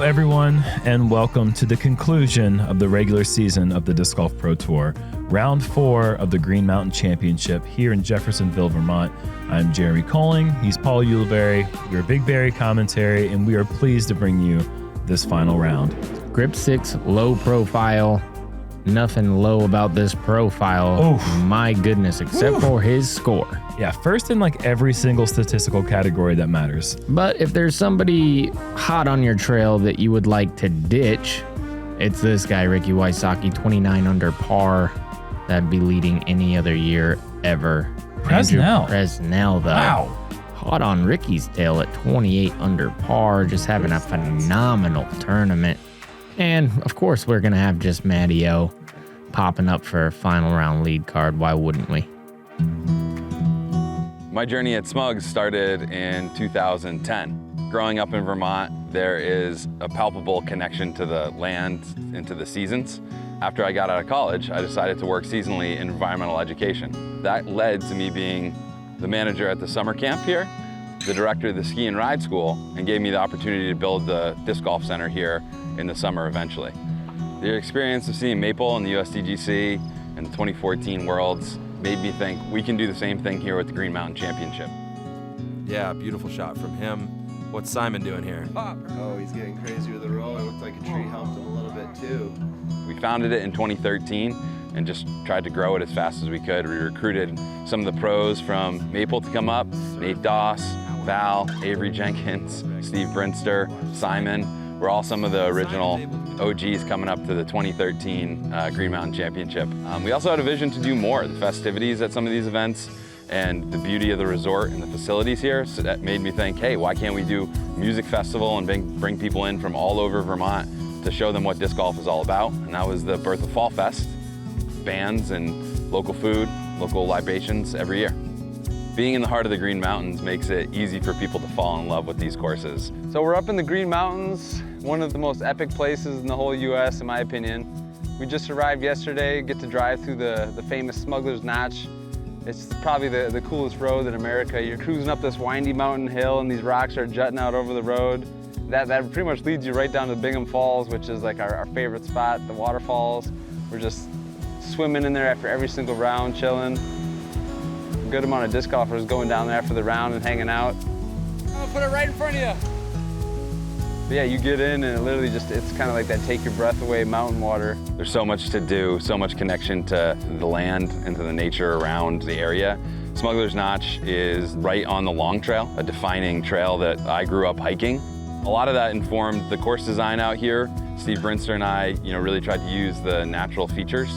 everyone, and welcome to the conclusion of the regular season of the Disc Golf Pro Tour, round 4 of the Green Mountain Championship here in Jeffersonville, Vermont. I'm Jeremy Koling, he's Paul Ulibarri, we're BigBarri commentary, and we are pleased to bring you this final round. Grip 6, low profile. Nothing low about this profile. Oof. My goodness, except for his score. Yeah, first in like every single statistical category that matters. But if there's somebody hot on your trail that you would like to ditch, it's this guy, Ricky Wysocki, 29 under par. That'd be leading any other year ever. Presnell. Presnell, though. Wow. Hot on Ricky's tail at 28 under par, just having a phenomenal tournament. And, of course, we're going to have just Matty O popping up for a final round lead card. Why wouldn't we? My journey at Smuggs started in 2010. Growing up in Vermont, there is a palpable connection to the land and to the seasons. After I got out of college, I decided to work seasonally in environmental education. That led to me being the manager at the summer camp here, the director of the ski and ride school, and gave me the opportunity to build the disc golf center here in the summer eventually. The experience of seeing Maple in the USDGC and the 2014 Worlds made me think we can do the same thing here with the Green Mountain Championship. Yeah, beautiful shot from him. What's Simon doing here? Oh, he's getting crazy with the roll. It looked like a tree helped him a little bit too. We founded it in 2013 and just tried to grow it as fast as we could. We recruited some of the pros from Maple to come up, Nate Doss, Val, Avery Jenkins, Steve Brinster, Simon. We're all some of the original OGs coming up to the 2013 Green Mountain Championship. We also had a vision to do more. The festivities at some of these events and the beauty of the resort and the facilities here, so that made me think, hey, why can't we do music festival and bring people in from all over Vermont to show them what disc golf is all about? And that was the birth of Fall Fest, bands and local food, local libations every year. Being in the heart of the Green Mountains makes it easy for people to fall in love with these courses. So we're up in the Green Mountains, one of the most epic places in the whole US, in my opinion. We just arrived yesterday, get to drive through the famous Smuggler's Notch. It's probably the coolest road in America. You're cruising up this windy mountain hill and these rocks are jutting out over the road. That pretty much leads you right down to Bingham Falls, which is like our favorite spot, the waterfalls. We're just swimming in there after every single round, chilling. A good amount of disc golfers going down there after the round and hanging out. I'll put it right in front of you. But yeah, you get in and it literally just, it's kind of like that take your breath away mountain water. There's so much to do, so much connection to the land and to the nature around the area. Smuggler's Notch is right on the Long Trail, a defining trail that I grew up hiking. A lot of that informed the course design out here. Steve Brinster and I, really tried to use the natural features.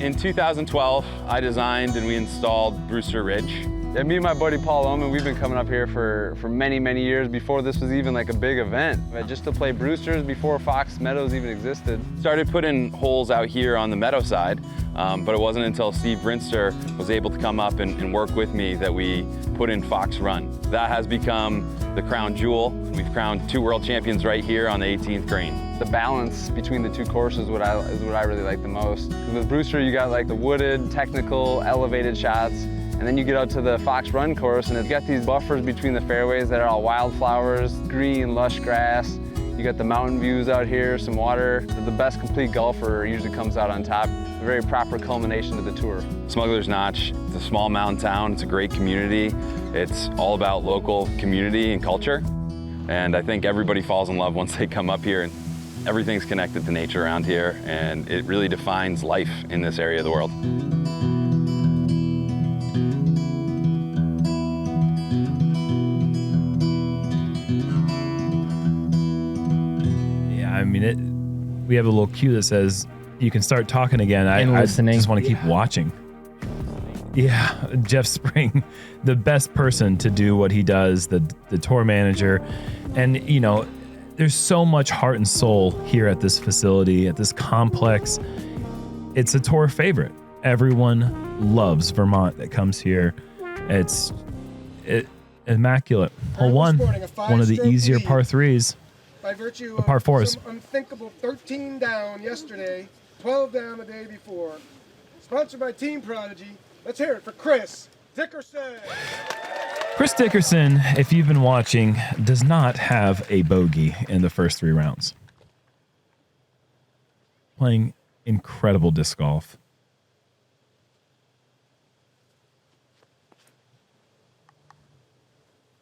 In 2012, I designed and we installed Brewster Ridge. Yeah, me and my buddy Paul Oman, we've been coming up here for many, many years before this was even like a big event. Just to play Brewsters before Fox Meadows even existed. Started putting holes out here on the meadow side, but it wasn't until Steve Brinster was able to come up and work with me that we put in Fox Run. That has become the crown jewel. We've crowned 2 world champions right here on the 18th green. The balance between the 2 courses is what I really like the most. With Brewster, you got like the wooded, technical, elevated shots. And then you get out to the Fox Run course and it's got these buffers between the fairways that are all wildflowers, green, lush grass. You got the mountain views out here, some water. The best complete golfer usually comes out on top. A very proper culmination to the tour. Smuggler's Notch, it's a small mountain town. It's a great community. It's all about local community and culture. And I think everybody falls in love once they come up here. And everything's connected to nature around here. And it really defines life in this area of the world. I mean, we have a little cue that says you can start talking again. I just want to keep watching. Yeah, Jeff Spring, the best person to do what he does, the tour manager. And, there's so much heart and soul here at this facility, at this complex. It's a tour favorite. Everyone loves Vermont that comes here. It's immaculate. Hole 1, one of the easier par 3s. By virtue par of 4s. some unthinkable 13 down yesterday, 12 down the day before. Sponsored by Team Prodigy. Let's hear it for Chris Dickerson. Chris Dickerson, if you've been watching, does not have a bogey in the first 3 rounds. Playing incredible disc golf.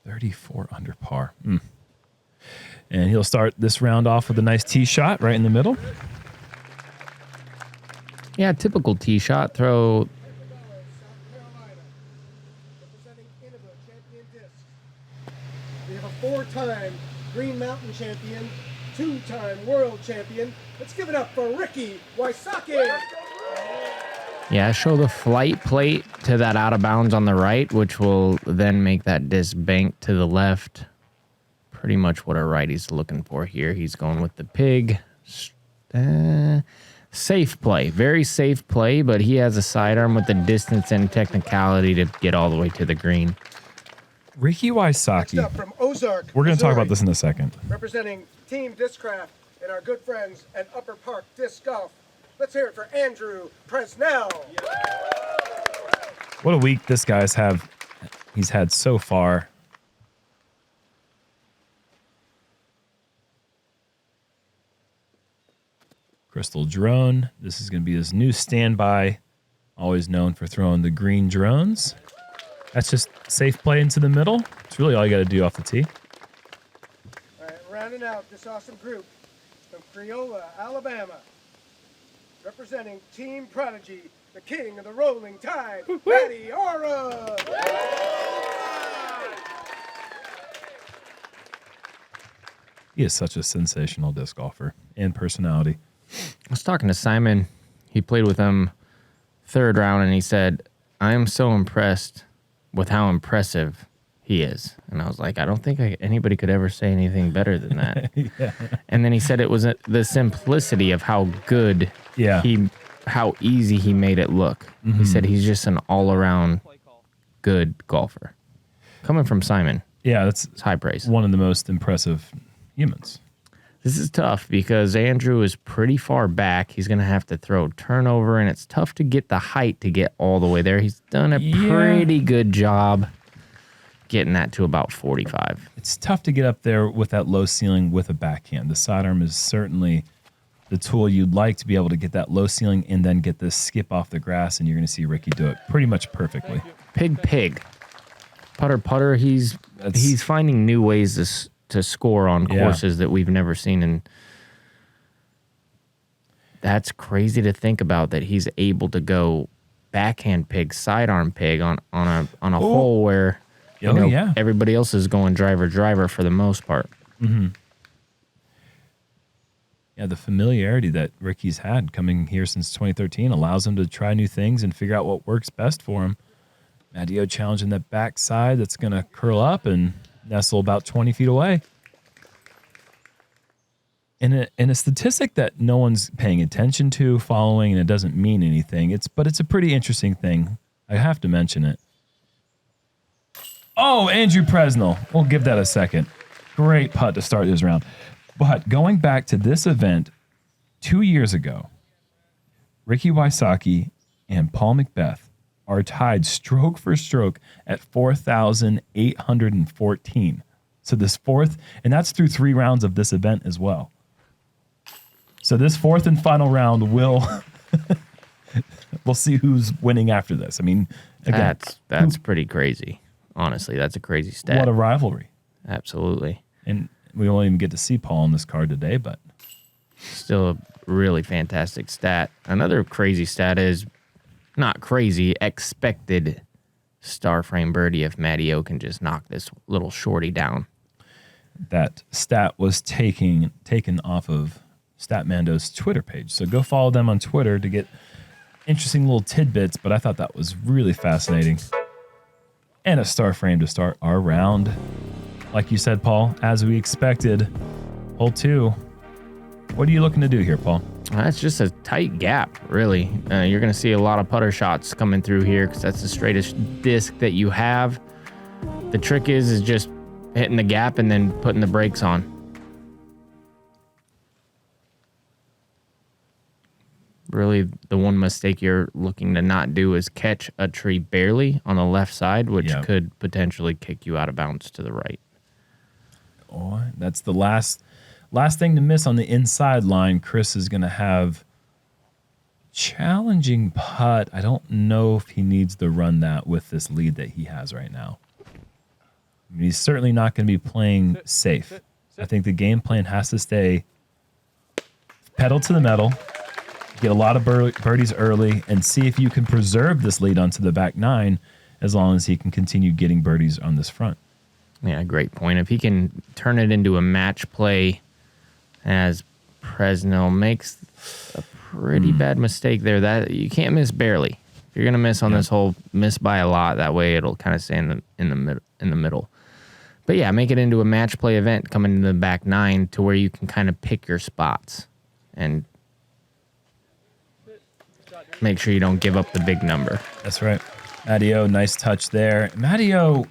.34 under par. And he'll start this round off with a nice tee shot right in the middle. Yeah, typical tee shot. Throw. We have a 4-time Green Mountain champion, 2-time world champion. Let's give it up for Ricky Wysocki. Yeah, show the flight plate to that out of bounds on the right, which will then make that disc bank to the left. Pretty much what our righty's looking for here. He's going with the pig. Safe play, very safe play, but he has a sidearm with the distance and technicality to get all the way to the green. Ricky Wysocki. Next up from Ozark, We're going to talk about Missouri, this in a second. representing Team Discraft and our good friends at Upper Park Disc Golf. Let's hear it for Andrew Presnell. What a week this guy's he's had so far. Crystal drone. This is going to be his new standby. Always known for throwing the green drones. That's just safe play into the middle. It's really all you got to do off the tee. All right, rounding out this awesome group from Creola, Alabama, representing Team Prodigy, the king of the rolling tide, Matty Orum. He is such a sensational disc golfer and personality. I was talking to Simon. He played with him 3rd round, and he said, I am so impressed with how impressive he is. And I was like, I don't think anybody could ever say anything better than that. Yeah. And then he said it was the simplicity of how good how easy he made it look. He said he's just an all-around good golfer. Coming from Simon. Yeah, it's high praise. One of the most impressive humans. This is tough because Andrew is pretty far back. He's going to have to throw turnover, and it's tough to get the height to get all the way there. He's done a pretty good job getting that to about 45. It's tough to get up there with that low ceiling with a backhand. The sidearm is certainly the tool you'd like to be able to get that low ceiling and then get this skip off the grass, and you're going to see Ricky do it pretty much perfectly. Pig. Putter. He's finding new ways to score on courses that we've never seen, and that's crazy to think about, that he's able to go backhand pig, sidearm pig on a hole where everybody else is going driver for the most part. Yeah, the familiarity that Ricky's had coming here since 2013 allows him to try new things and figure out what works best for him. Matteo challenging that backside that's going to curl up and nestle about 20 feet away. And a statistic that no one's paying attention to, following, and it doesn't mean anything. But it's a pretty interesting thing. I have to mention it. Oh, Andrew Presnell. We'll give that a second. Great putt to start this round. But going back to this event 2 years ago, Ricky Wysocki and Paul McBeth are tied stroke for stroke at 4,814. So this fourth, and that's through 3 rounds of this event as well. So this fourth and final round we'll see who's winning after this. I mean, again, that's pretty crazy. Honestly, that's a crazy stat. What a rivalry. Absolutely. And we won't even get to see Paul on this card today, but still a really fantastic stat. Another crazy stat is, not crazy, expected star frame birdie if Matteo can just knock this little shorty down. That stat was taken off of Statmando's Twitter page. So go follow them on Twitter to get interesting little tidbits, but I thought that was really fascinating. And a star frame to start our round. Like you said, Paul, as we expected, hole 2. What are you looking to do here, Paul? That's just a tight gap, really. You're going to see a lot of putter shots coming through here because that's the straightest disc that you have. The trick is just hitting the gap and then putting the brakes on. Really, the one mistake you're looking to not do is catch a tree barely on the left side, which could potentially kick you out of bounds to the right. Oh, that's the last thing to miss on the inside line. Chris is going to have challenging putt. I don't know if he needs to run that with this lead that he has right now. I mean, he's certainly not going to be playing safe. I think the game plan has to stay pedal to the metal, get a lot of birdies early, and see if you can preserve this lead onto the back nine as long as he can continue getting birdies on this front. Yeah, great point. If he can turn it into a match play as Presnell makes a pretty bad mistake there, that you can't miss barely. If you're going to miss on this hole, miss by a lot. That way it'll kind of stay in the middle. But yeah, make it into a match play event coming into the back nine to where you can kind of pick your spots and make sure you don't give up the big number. That's right. Matty-O, nice touch there. Matty-O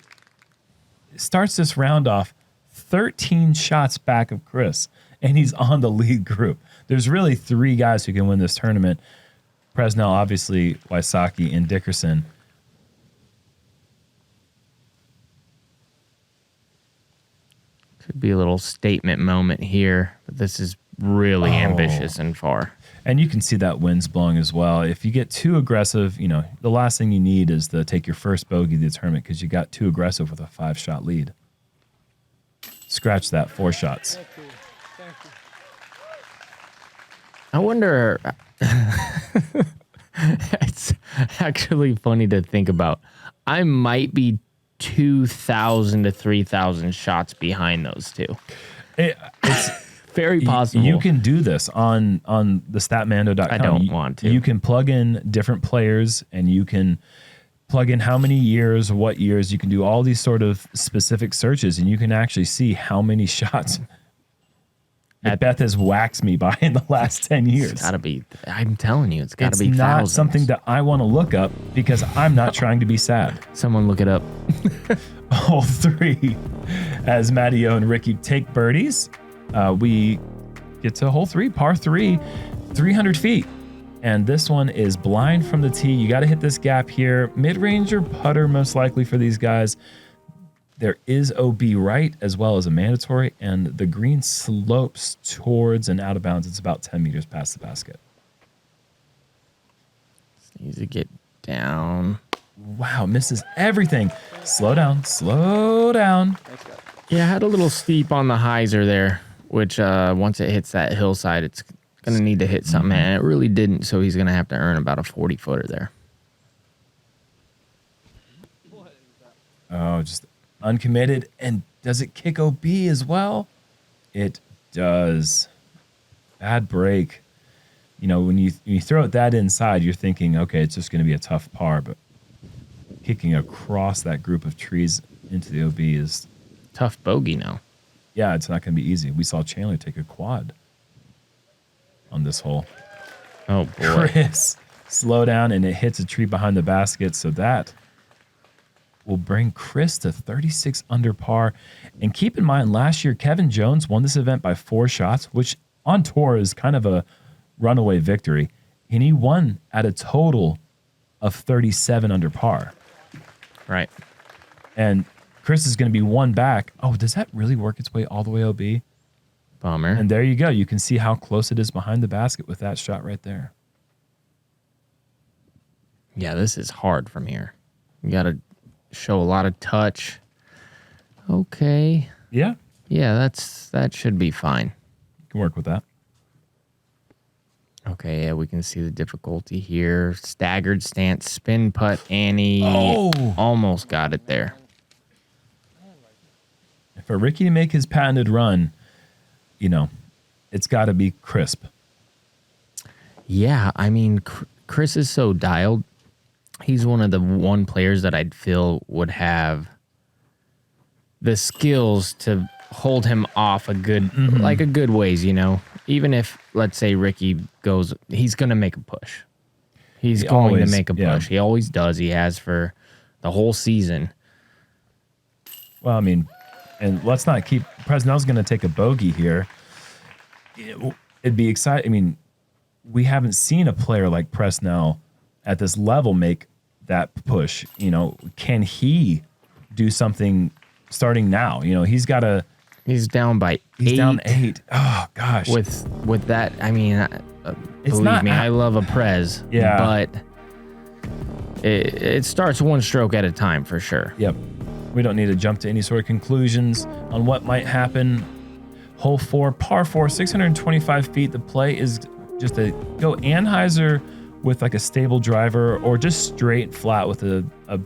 starts this round off 13 shots back of Chris, and he's on the lead group. There's really 3 guys who can win this tournament. Presnell, obviously, Wysocki, and Dickerson. Could be a little statement moment here, but this is really ambitious and far. And you can see that wind's blowing as well. If you get too aggressive, you know, the last thing you need is to take your first bogey of the tournament because you got too aggressive with a 5-shot lead. Scratch that, 4 shots. Thank you. I wonder, it's actually funny to think about. I might be 2,000 to 3,000 shots behind those two. It's very possible. You can do this on the statmando.com. I don't want to. You can plug in different players, and you can plug in how many years, what years. You can do all these sort of specific searches, and you can actually see how many shots Beth has waxed me by in the last 10 years. It's got to be, I'm telling you, it's got to be It's not thousands. something that I want to look up because I'm not trying to be sad. Someone look it up. Hole 3, as Matty-O and Ricky take birdies, we get to hole 3, par 3, 300 feet. And this one is blind from the tee. You got to hit this gap here. Mid-range or putter, most likely for these guys. There is OB right as well as a mandatory, and the green slopes towards and out of bounds. It's about 10 meters past the basket. Needs to get down. Wow, misses everything. Slow down, slow down. Yeah, I had a little steep on the hyzer there, which once it hits that hillside, it's going to need to hit something, and it really didn't, so he's going to have to earn about a 40-footer there. Oh, just uncommitted. And does it kick OB as well? It does. Bad break. You know, when you throw it that inside, you're thinking, okay, it's just going to be a tough par, but kicking across that group of trees into the OB is tough bogey now. Yeah, it's not going to be easy. We saw Chandler take a quad on this hole. Oh, boy. Chris, slow down, and it hits a tree behind the basket, so that will bring Chris to 36 under par. And keep in mind, last year, Kevin Jones won this event by 4 shots, which on tour is kind of a runaway victory. And he won at a total of 37 under par. Right. And Chris is going to be 1 back. Oh, does that really work its way all the way OB? Bummer. And there you go. You can see how close it is behind the basket with that shot right there. Yeah, this is hard from here. You got to show a lot of touch. Okay. Yeah. Yeah, that should be fine. You can work with that. Okay, yeah, we can see the difficulty here. Staggered stance, spin putt, Annie. Oh! Almost got it there. For Ricky to make his patented run, you know, it's got to be crisp. Yeah, I mean, Chris is so dialed. He's one of the players that I'd feel would have the skills to hold him off a good, like a good ways, you know. Even if, let's say, Ricky goes, he's going to make a push. He's going to make a push. Yeah. He always does. He has for the whole season. Well, I mean, and let's not keep, Presnell's going to take a bogey here. It'd be exciting. I mean, we haven't seen a player like Presnell at this level make that push. You know, can he do something starting now? You know, he's got a... He's down by 8. He's down 8. Oh, gosh. With that, I mean, believe me, I love a Prez. Yeah. But it starts one stroke at a time for sure. Yep. We don't need to jump to any sort of conclusions on what might happen. Hole 4, par 4, 625 feet. The play is just a go Anheuser with like a stable driver, or just straight flat with a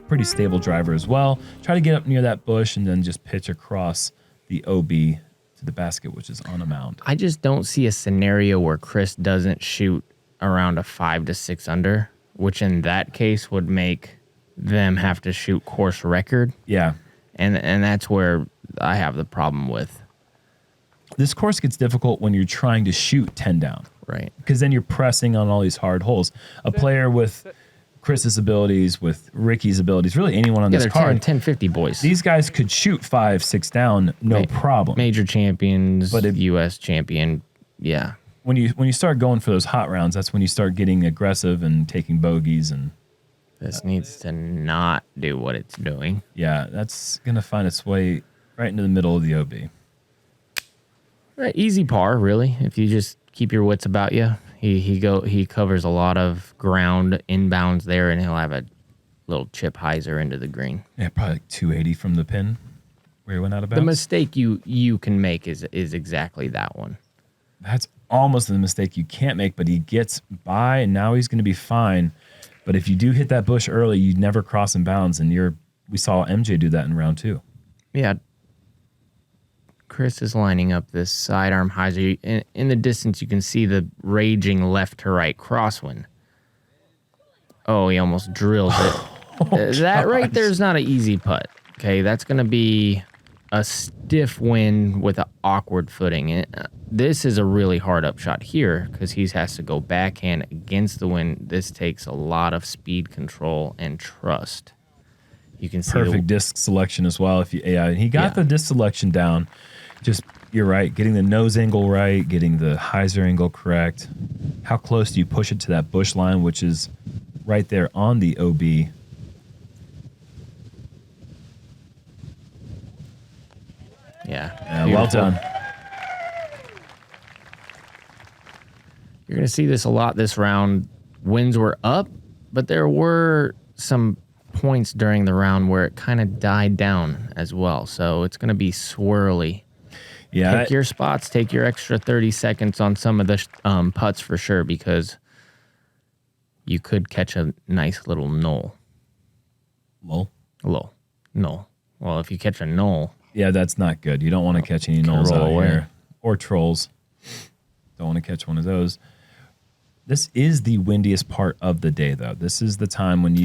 pretty stable driver as well. Try to get up near that bush and then just pitch across the OB to the basket, which is on a mound. I just don't see a scenario where Chris doesn't shoot around a 5 to 6 under, which in that case would make them have to shoot course record. Yeah. And that's where I have the problem with. This course gets difficult when you're trying to shoot 10 down. Right. Because then you're pressing on all these hard holes. A player with Chris's abilities, with Ricky's abilities, really anyone on this card. 10-50 boys. These guys could shoot 5, 6 down, no problem. Major champions, but U.S. champion, yeah. When you start going for those hot rounds, that's when you start getting aggressive and taking bogeys. And this needs to not do what it's doing. Yeah, that's going to find its way right into the middle of the OB. Right, easy par, really, if you just keep your wits about you. He covers a lot of ground inbounds there, and he'll have a little chip hyzer into the green. Yeah, probably like 280 from the pin where he went out of bounds. The mistake you can make is exactly that one. That's almost the mistake you can't make, but he gets by, and now he's going to be fine. But if you do hit that bush early, you never cross in bounds, and we saw MJ do that in round 2. Yeah. Chris is lining up this sidearm hyzer. In the distance, you can see the raging left to right crosswind. Oh, he almost drills it. That right there is not an easy putt. Okay, that's going to be a stiff wind with an awkward footing. This is a really hard up shot here because he has to go backhand against the wind. This takes a lot of speed control and trust. You can see perfect disc selection as well. He got the disc selection down. Just, you're right, getting the nose angle right, getting the hyzer angle correct. How close do you push it to that bush line, which is right there on the OB? Yeah, well done. You're going to see this a lot this round. Winds were up, but there were some points during the round where it kind of died down as well. So it's going to be swirly. Yeah, pick your spots. Take your extra 30 seconds on some of the putts for sure, because you could catch a nice little knoll. Lull? Knoll. Well, if you catch a knoll. Yeah, that's not good. You don't want to catch any knolls out here. Or trolls. Don't want to catch one of those. This is the windiest part of the day, though. This is the time when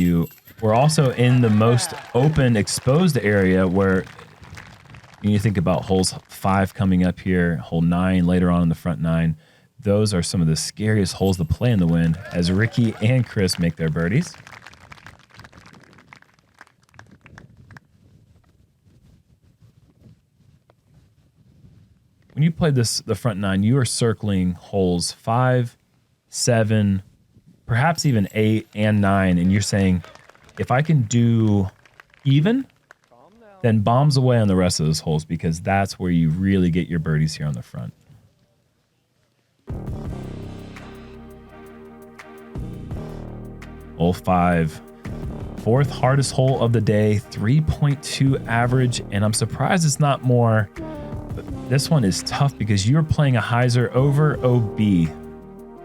we're also in the most open, exposed area where you think about holes 5 coming up here, hole 9 later on in the front 9. Those are some of the scariest holes to play in the wind as Ricky and Chris make their birdies. When you play the front 9, you are circling holes 5, 7, perhaps even 8 and 9, and you're saying, if I can do even, then bombs away on the rest of those holes, because that's where you really get your birdies here on the front. Hole 5, 4th hardest hole of the day, 3.2 average, and I'm surprised it's not more. But this one is tough because you're playing a hyzer over OB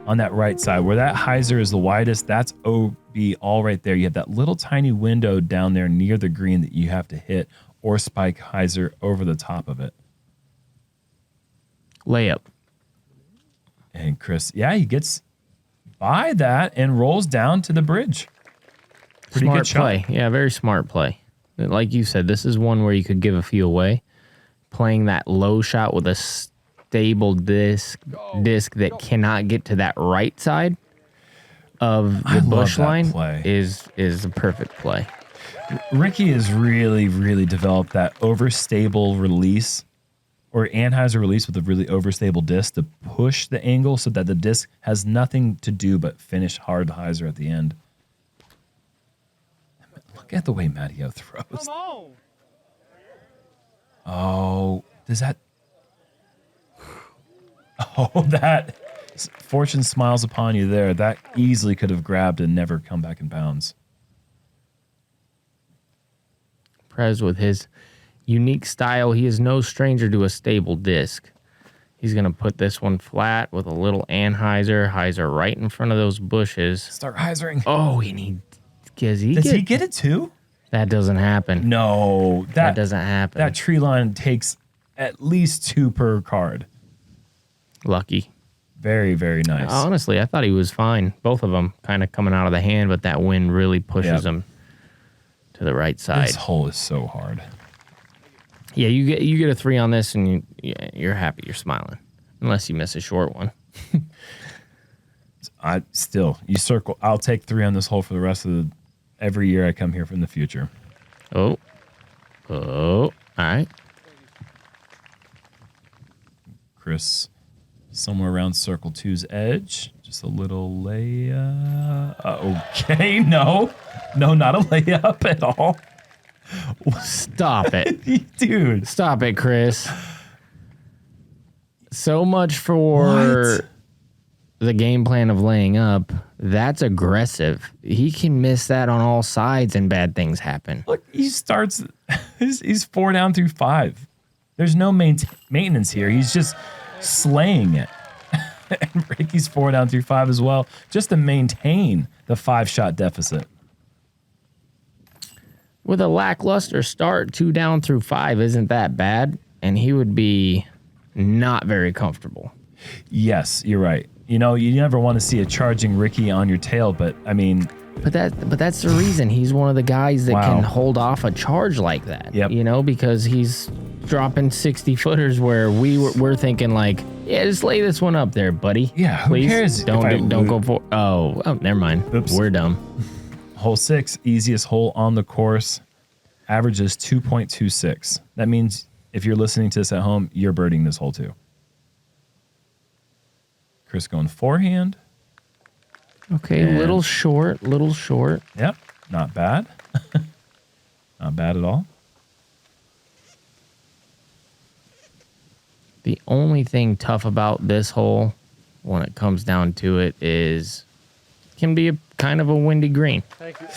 on that right side. Where that hyzer is the widest, that's OB all right there. You have that little tiny window down there near the green that you have to hit, or spike hyzer over the top of it. Layup. And Chris, he gets by that and rolls down to the bridge. Pretty smart good shot. play. Yeah, very smart play. Like you said, this is one where you could give a few away. Playing that low shot with a stable disc that cannot get to that right side of the bush line is a perfect play. Ricky has really, really developed that overstable release or anhyzer release with a really overstable disc to push the angle so that the disc has nothing to do but finish hard hyzer at the end. Look at the way Matteo throws. Come on. Oh, does that... Oh, that... Fortune smiles upon you there. That easily could have grabbed and never come back in bounds. Prez with his unique style, he is no stranger to a stable disc. He's going to put this one flat with a little anhyzer. Hyzer right in front of those bushes. Start hyzering. Oh, and does he get it too? That doesn't happen. No. That doesn't happen. That tree line takes at least 2 per card. Lucky. Very, very nice. Honestly, I thought he was fine. Both of them kind of coming out of the hand, but that wind really pushes him to the right side. This hole is so hard. Yeah, you get a 3 on this, and you're happy. You're smiling, unless you miss a short one. You circle. I'll take 3 on this hole for the rest of every year I come here from the future. Oh, all right. Chris, somewhere around circle 2's edge. Just a little layup. Okay, no, not a layup at all. Stop it. Dude. Stop it, Chris. So much for the game plan of laying up. That's aggressive. He can miss that on all sides and bad things happen. Look, he starts, he's 4 down through 5. There's no maintenance here. He's just slaying it. And Ricky's 4 down through 5 as well, just to maintain the 5-shot deficit. With a lackluster start, 2 down through 5 isn't that bad, and he would be not very comfortable. Yes, you're right. You know, you never want to see a charging Ricky on your tail, but I mean... But that's the reason. He's one of the guys that can hold off a charge like that. Yep. You know, because he's dropping 60-footers where we're thinking like, yeah, just lay this one up there, buddy. Yeah, please. who cares? Don't go for... Oh, never mind. Oops. We're dumb. Hole 6, easiest hole on the course, averages 2.26. That means if you're listening to this at home, you're birding this hole too. Chris going forehand. Okay, little short. Yep, not bad. Not bad at all. The only thing tough about this hole, when it comes down to it, is can be a kind of a windy green. Thank you.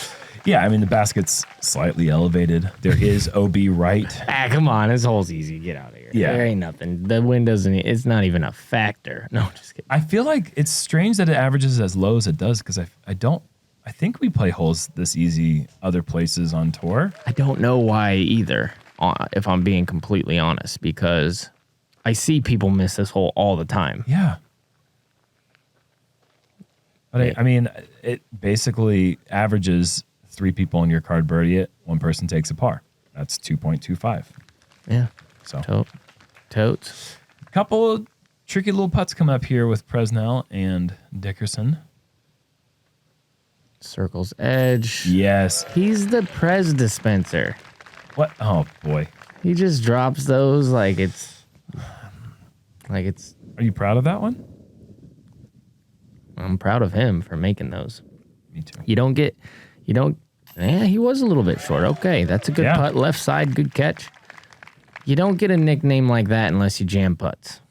Yeah, I mean, the basket's slightly elevated. There is OB right. Come on. This hole's easy. Get out of here. Yeah. There ain't nothing. The wind doesn't, it's not even a factor. No, just kidding. I feel like it's strange that it averages as low as it does because I think we play holes this easy other places on tour. I don't know why either, if I'm being completely honest, because I see people miss this hole all the time. Yeah. But I mean, it basically averages 3 people on your card birdie it, 1 person takes a par. That's 2.25. Yeah. So Totes. a couple of tricky little putts coming up here with Presnell and Dickerson. Circle's edge. Yes. He's the Prez dispenser. What? Oh boy. He just drops those like it's. Are you proud of that one? I'm proud of him for making those. Me too. Yeah, he was a little bit short. Okay, that's a good putt. Left side, good catch. You don't get a nickname like that unless you jam putts.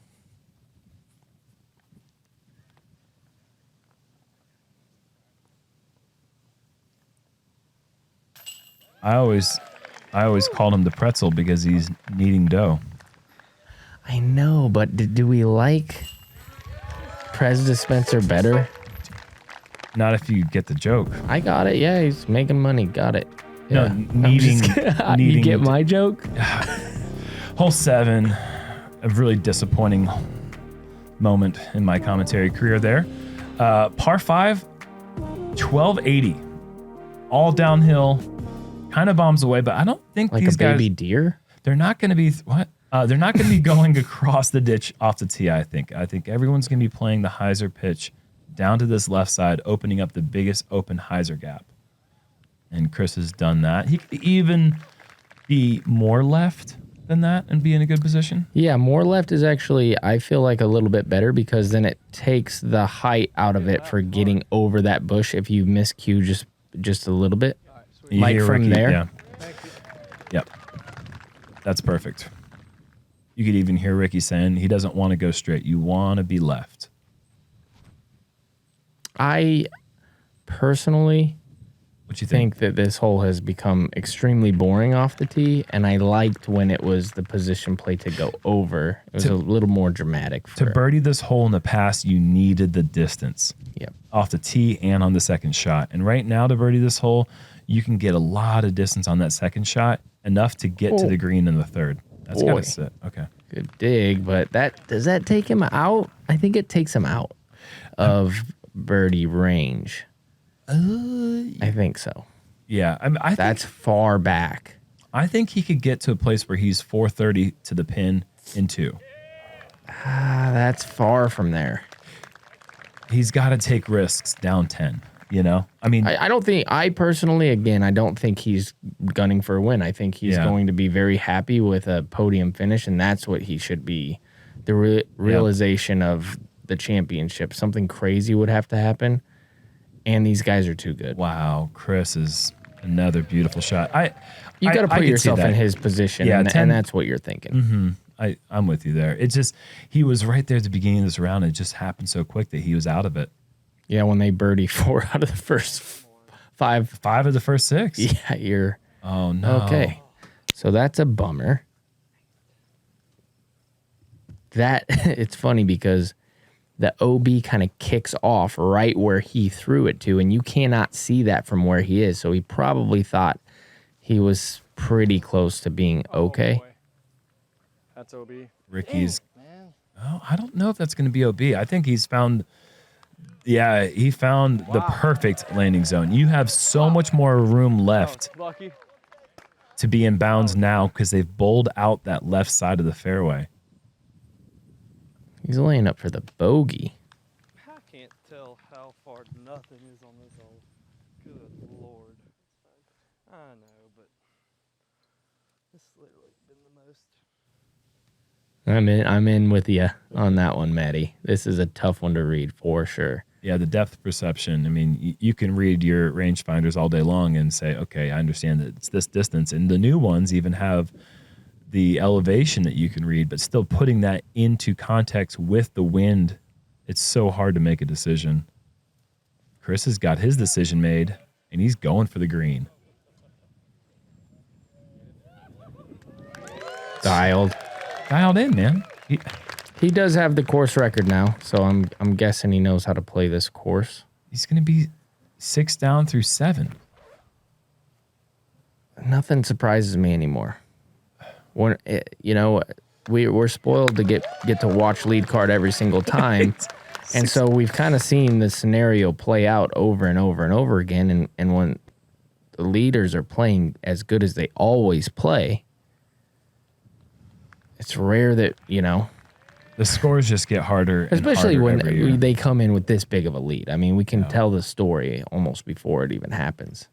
I always called him the pretzel because he's kneading dough. I know, but do we like Prez dispenser better? Not if you get the joke. I got it. Yeah, he's making money. Got it. Yeah. No, kneading. You get my joke? Hole 7, a really disappointing moment in my commentary career there. Par 5, 1280. All downhill, kind of bombs away, but I don't think like these guys... Like a baby deer? They're not going to be... What? They're not going to be going across the ditch off the tee, I think. I think everyone's going to be playing the hyzer pitch down to this left side, opening up the biggest open hyzer gap. And Chris has done that. He could even be more left than that and be in a good position? Yeah, more left is actually, I feel like, a little bit better because then it takes the height out of it for getting over that bush if you miscue just a little bit. You like hear from Ricky? there. Yeah. Yep. That's perfect. You could even hear Ricky saying he doesn't want to go straight. You want to be left. I personally What you think? that this hole has become extremely boring off the tee, and I liked when it was the position play to go over. It was a little more dramatic. To birdie this hole in the past, you needed the distance. Yep. Off the tee and on the second shot. And right now, to birdie this hole, you can get a lot of distance on that second shot, enough to get to the green in the third. That's got to sit. Okay. Good dig, but does that take him out? I think it takes him out of birdie range. I think so. Yeah. I That's far back. I think he could get to a place where he's 430 to the pin in 2. That's far from there. He's got to take risks down 10, you know? I mean, I don't think, I personally, again, I don't think he's gunning for a win. I think he's going to be very happy with a podium finish, and that's what he should be. The realization of the championship. Something crazy would have to happen, and these guys are too good. wow, Chris is another beautiful shot. You got to I put could see yourself that. in his position, Yeah, and 10 that's what you're thinking. I'm with you there. It's just, he was right there at the beginning of this round. It just happened so quick that he was out of it. Yeah, when they birdie 4 out of the first 5. 5 of the first 6. Yeah, you're Oh, no. okay. So that's a bummer. That it's funny because the OB kind of kicks off right where he threw it to, and you cannot see that from where he is. So he probably thought he was pretty close to being okay. boy. That's OB. Ricky's, I don't know if that's going to be OB. I think he's found, he found the perfect landing zone. You have so much more room left Lucky. to be in bounds now because they've bowled out that left side of the fairway. He's laying up for the bogey. I can't tell how far nothing is on this hole. Good Lord. I know, but this has literally been the most. I'm in with you on that one, Maddie. This is a tough one to read for sure. Yeah, the depth perception. I mean, you can read your rangefinders all day long and say, okay, I understand that it's this distance. And the new ones even have the elevation that you can read, but still putting that into context with the wind, it's so hard to make a decision. Chris has got his decision made, and he's going for the green. Dialed In, man. He does have the course record now, so I'm guessing he knows how to play this course. He's going to be 6 down through 7. Nothing surprises me anymore. When we're spoiled to get to watch lead card every single time, and so we've kind of seen the scenario play out over and over and over again. And when the leaders are playing as good as they always play, it's rare that The scores just get harder, and especially harder when every year. they come in with this big of a lead. I mean, we can tell the story almost before it even happens.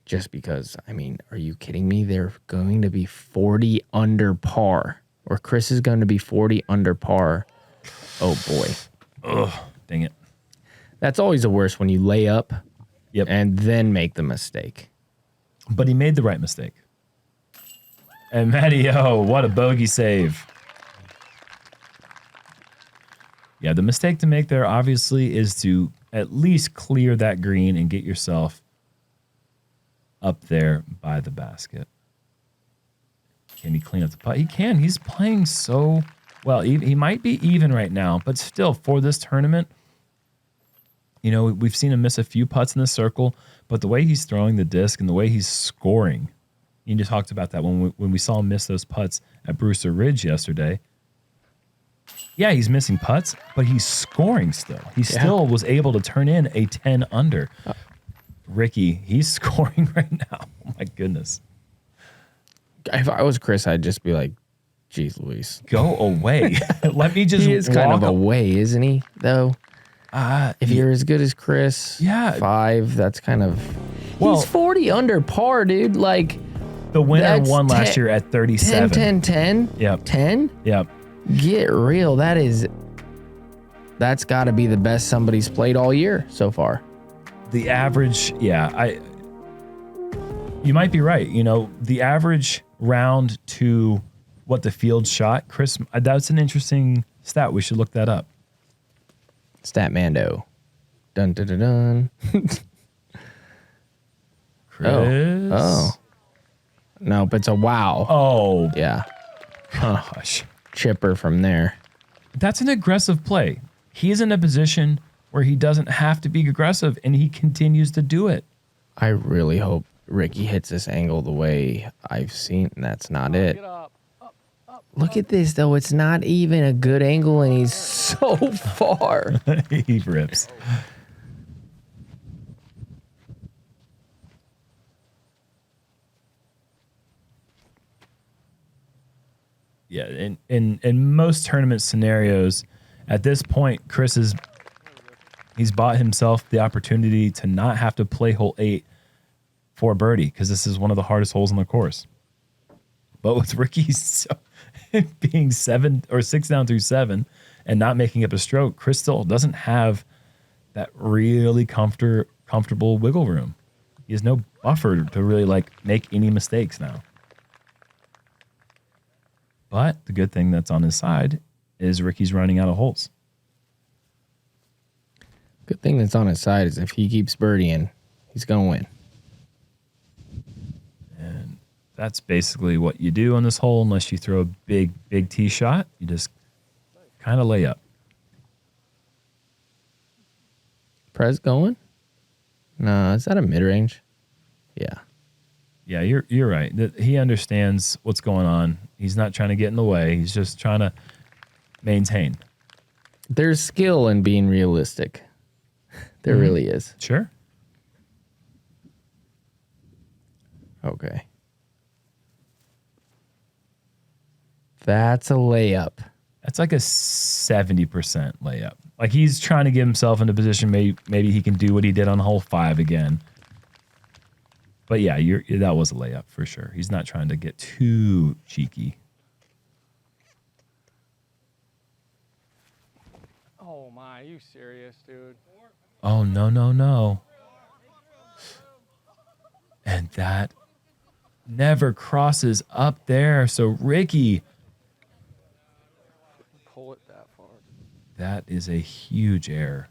Just because, I mean, are you kidding me? They're going to be 40 under par, or Chris is going to be 40 under par. Oh boy. Ugh, dang it. That's always the worst when you lay up Yep. and then make the mistake. But he made the right mistake. And Matty, what a bogey save. Yeah, the mistake to make there obviously is to at least clear that green and get yourself up there by the basket. Can he clean up the putt? He can. He's playing so well. He might be even right now, but still, for this tournament, we've seen him miss a few putts in the circle, but the way he's throwing the disc and the way he's scoring, you just talked about that when we saw him miss those putts at Brewster Ridge yesterday. Yeah, he's missing putts, but he's scoring still. He still was able to turn in a 10 under. Ricky, he's scoring right now. Oh, my goodness. If I was Chris, I'd just be like, geez, Luis. Go away. Let me just He is kind of away, isn't he, though? If you're as good as Chris, 5, that's kind of... Well, he's 40 under par, dude. Like, The winner That's won last year at 37. 10, 10, 10? Yep. 10? Yep. Get real. That's got to be the best somebody's played all year so far. The average, yeah, you might be right. You know, the average round to what the field shot, Chris, that's an interesting stat. We should look that up. Statmando. Dun, dun, dun, dun. Chris. Oh. Nope, it's a wow. Oh. Yeah. Gosh. Chipper from there. That's an aggressive play. He's in a position where he doesn't have to be aggressive, and he continues to do it. I really hope Ricky hits this angle the way I've seen. That's not it. Look at this, though. It's not even a good angle, and he's so far. He rips. Yeah, in most tournament scenarios, at this point, he's bought himself the opportunity to not have to play hole 8 for birdie, because this is one of the hardest holes on the course. But with Ricky being 7 or 6 down through 7 and not making up a stroke, Chris still doesn't have that really comfortable wiggle room. He has no buffer to really like make any mistakes now. But the good thing that's on his side is Ricky's running out of holes. Good thing that's on his side is if he keeps birdieing, he's going to win. And that's basically what you do on this hole unless you throw a big tee shot. You just kind of lay up. Prez going? No, is that a mid-range? Yeah. Yeah, you're right. He understands what's going on. He's not trying to get in the way. He's just trying to maintain. There's skill in being realistic. There really is. Sure. Okay. That's a layup. That's like a 70% layup. Like he's trying to get himself in a position maybe he can do what he did on hole 5 again. But yeah, that was a layup for sure. He's not trying to get too cheeky. Oh my, are you serious, dude? Oh, no. And that never crosses up there. So Ricky, Pull it that far. that is a huge error.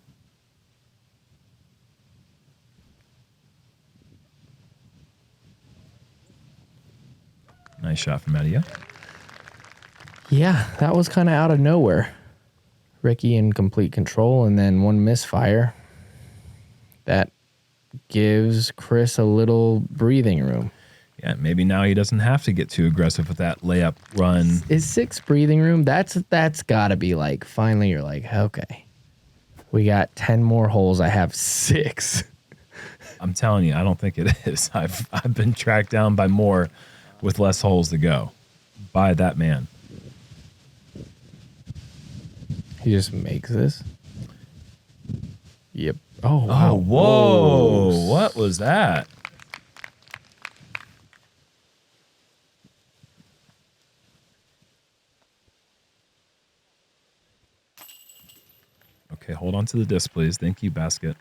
Nice shot from Eddie. Yeah, that was kind of out of nowhere. Ricky in complete control, and then one misfire. That gives Chris a little breathing room. Yeah, maybe now he doesn't have to get too aggressive with that layup run. Is 6 breathing room? That's got to be like, finally you're like, okay, we got 10 more holes. I have 6. I'm telling you, I don't think it is. I've been tracked down by more with less holes to go by that man. He just makes this. Yep. Oh, wow. Oh, whoa. What was that? Okay, hold on to the disc, please. Thank you, basket.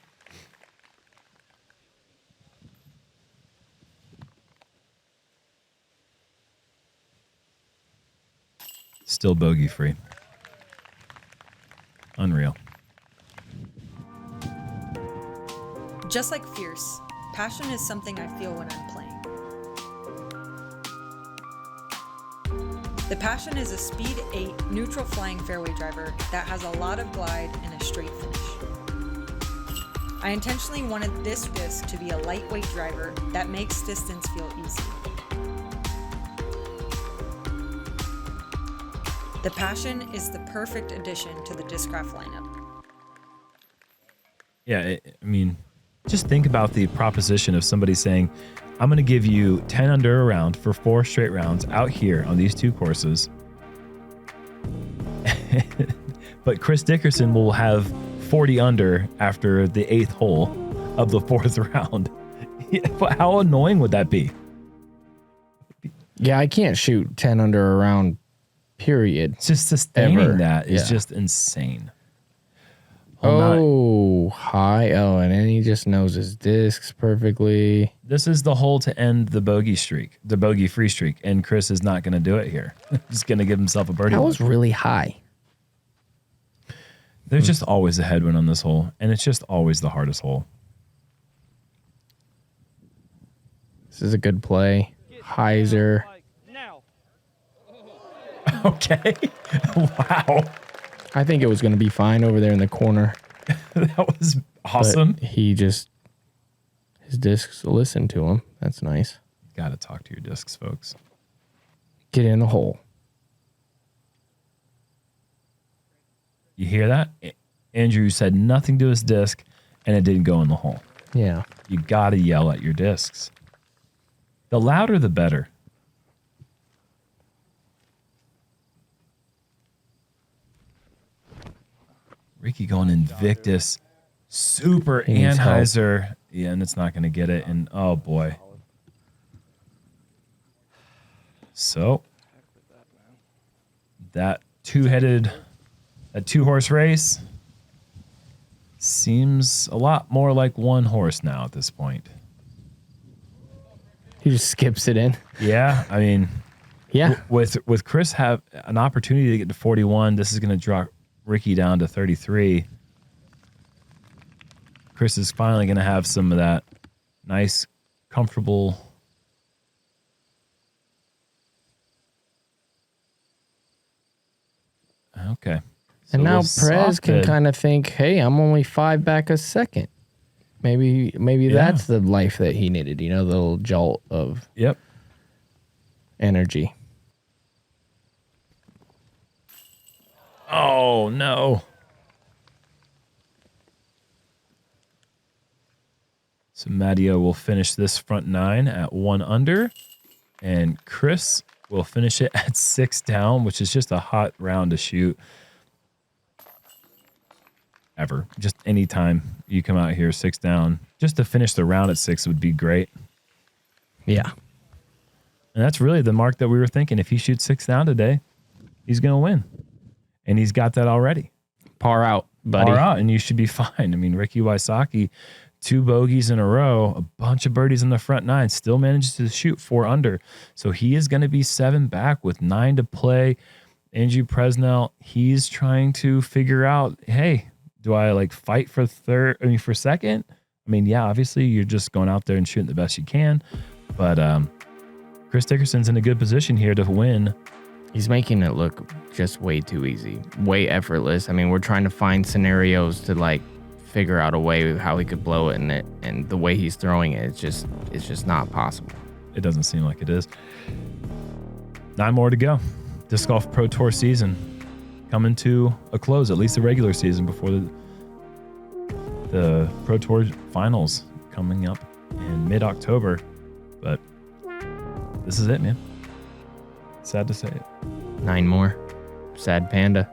Still bogey free. Unreal. Just like fierce, passion is something I feel when I'm playing. The Passion is a speed 8 neutral flying fairway driver that has a lot of glide and a straight finish. I intentionally wanted this disc to be a lightweight driver that makes distance feel easy. The Passion is the perfect addition to the Discraft lineup. Yeah, I mean, just think about the proposition of somebody saying, I'm going to give you 10 under a round for 4 straight rounds out here on these 2 courses. But Chris Dickerson will have 40 under after the 8th hole of the 4th round. How annoying would that be? Yeah, I can't shoot 10 under a round, period. It's just sustaining Ever. that is Yeah. just insane. High. Oh, and then he just knows his discs perfectly. This is the hole to end the bogey streak, the bogey free streak, and Chris is not going to do it here. He's going to give himself a birdie. That was really high. There's just always a headwind on this hole, and it's just always the hardest hole. This is a good play. Heiser. Okay. Wow. I think it was going to be fine over there in the corner. That was awesome. But his discs listen to him. That's nice. Got to talk to your discs, folks. Get in the hole. You hear that? Andrew said nothing to his disc, and it didn't go in the hole. Yeah. You got to yell at your discs. The louder, the better. Ricky going Invictus. Super Anheuser. Yeah, and it's not going to get it. And oh, boy. So, that two-horse race seems a lot more like one horse now at this point. He just skips it in. Yeah, I mean, yeah. With Chris have an opportunity to get to 41, this is going to drop Ricky down to 33. Chris is finally going to have some of that nice, comfortable. Okay. So And now we'll Prez soft can bid. kind of think, hey, I'm only 5 back a second. Maybe that's the life that he needed, the little jolt of energy. Oh, no. So Matteo will finish this front 9 at 1 under, and Chris will finish it at 6 down, which is just a hot round to shoot. Ever. Just anytime you come out here 6 down, just to finish the round at 6 would be great. Yeah. And that's really the mark that we were thinking. If he shoots 6 down today, he's going to win. And he's got that already. Par out, buddy. Par out, and you should be fine. I mean, Ricky Wysocki, 2 bogeys in a row, a bunch of birdies in the front 9, still manages to shoot 4 under. So he is going to be 7 back with 9 to play. Andrew Presnell, he's trying to figure out, hey, do I fight for for second? I mean, yeah, obviously you're just going out there and shooting the best you can. But Chris Dickerson's in a good position here to win. He's making it look just way too easy, way effortless. I mean, we're trying to find scenarios to figure out a way how he could blow it, and the way he's throwing it, it's just not possible. It doesn't seem like it is. 9 more to go. Disc Golf Pro Tour season coming to a close, at least the regular season, before the Pro Tour finals coming up in mid-October. But this is it, man. Sad to say it. 9 more. Sad panda.